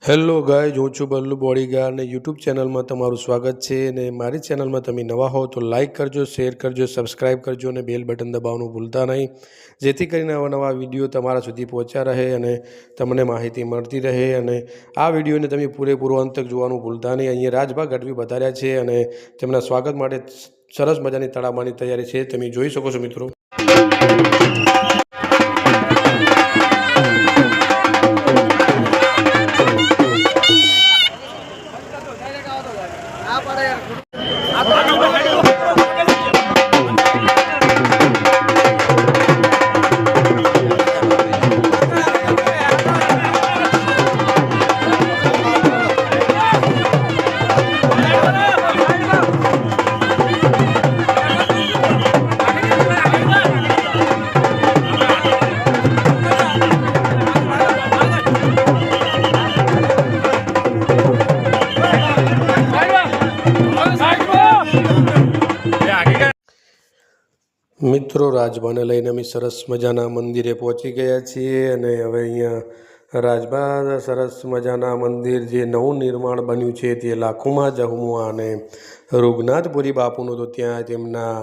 Hello guys, હું છું Ballu bodyguard અને યુટ્યુબ ચેનલમાં તમારું સ્વાગત છે। અને મારી ચેનલમાં તમે નવા હો તો લાઇક કરજો, શેર કરજો, સબસ્ક્રાઈબ કરજો અને બેલ બટન દબાવવાનું ભૂલતા નહીં, જેથી કરીને નવા વિડીયો તમારા સુધી પહોંચ્યા રહે અને તમને માહિતી મળતી રહે। અને આ વિડીયોને તમે પૂરેપૂરો અંત તક જોવાનું ભૂલતા નહીં। અહીંયા રાજભા ગઢવી વધાર્યા છે અને તેમના સ્વાગત માટે સરસ મજાની તડામારની તૈયારી છે, તમે જોઈ શકો છો મિત્રો। મિત્રો, રાજભાને લઈને અમે સરસ મજાના મંદિરે પહોંચી ગયા છીએ અને હવે અહીંયા રાજભા સરસ મજાના મંદિર જે નવું નિર્માણ બન્યું છે તે લાખોમાં જહુમા અને રઘુનાથપુરી બાપુનું, તો ત્યાં તેમના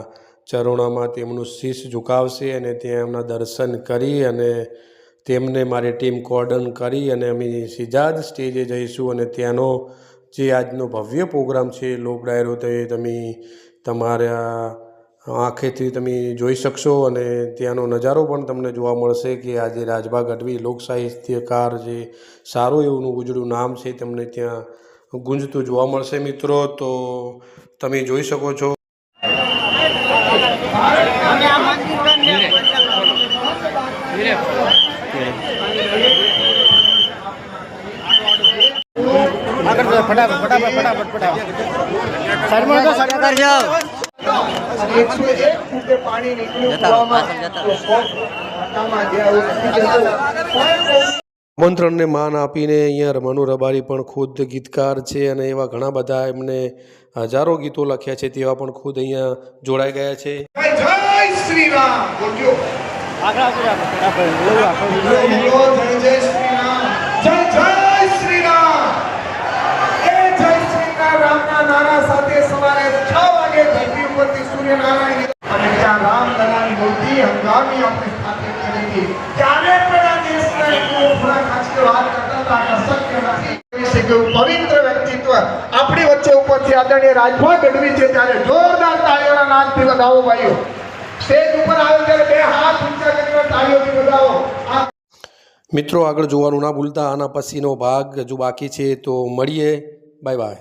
ચરણોમાં તેમનું શીશ ઝુકાવશે અને ત્યાં એમના દર્શન કરી અને તેમને મારી ટીમ કોર્ડન કરી અને અમે સીધા જ સ્ટેજે જઈશું અને ત્યાંનો જે આજનો ભવ્ય પ્રોગ્રામ છે લોક ડાયરો, તે તમે તમારા આંખેથી તમે જોઈ શકશો અને ત્યાંનો નજારો પણ તમને જોવા મળશે કે આજે રાજભા ગઢવી લોક સાહિત્યકાર, જે સારું એવું ગુજરું નામ છે, તમને ત્યાં ગુંજતું જોવા મળશે મિત્રો। તો તમે જોઈ શકો છો। આમંત્રણને માન આપીને અહીંયા રમણુ રબારી પણ ખુદ ગીતકાર છે અને એવા ઘણા બધા એમને હજારો ગીતો લખ્યા છે, તેવા પણ ખુદ અહીંયા જોડાઈ ગયા છે। જય શ્રી રામ બોલજો, જય શ્રી રામ, જય શ્રી રામ। એ જય શ્રી રામના નારા સાથે સવારે 6 વાગે ધરતી ઉપરથી સૂર્યનારાયણ અને ત્યાં રામલલાની મૂર્તિ હંગામી આપણે સ્થાપિત કરી હતી। ત્યારે પણ આ દેશના થોડા ખાસ વાત કરતા હતા કે શક્ય નથી વિશે કેવું પવિત્ર વ્યક્તિત્વ આપણી વચ્ચે ઉપરથી આદરણીય રાજભા ગઢવી છે, ત્યારે જોરદાર તાળીઓના નાદથી વધાવો ભાઈઓ। સ્ટેજ ઉપર આવ્યો ત્યારે બે હાથ ઊંચા કરીને તાળીઓથી વધાવો। મિત્રો, આગળ જોવાનું ના ભૂલતા, આના પછીનો ભાગ હજુ બાકી છે, તો મળીએ, બાય બાય।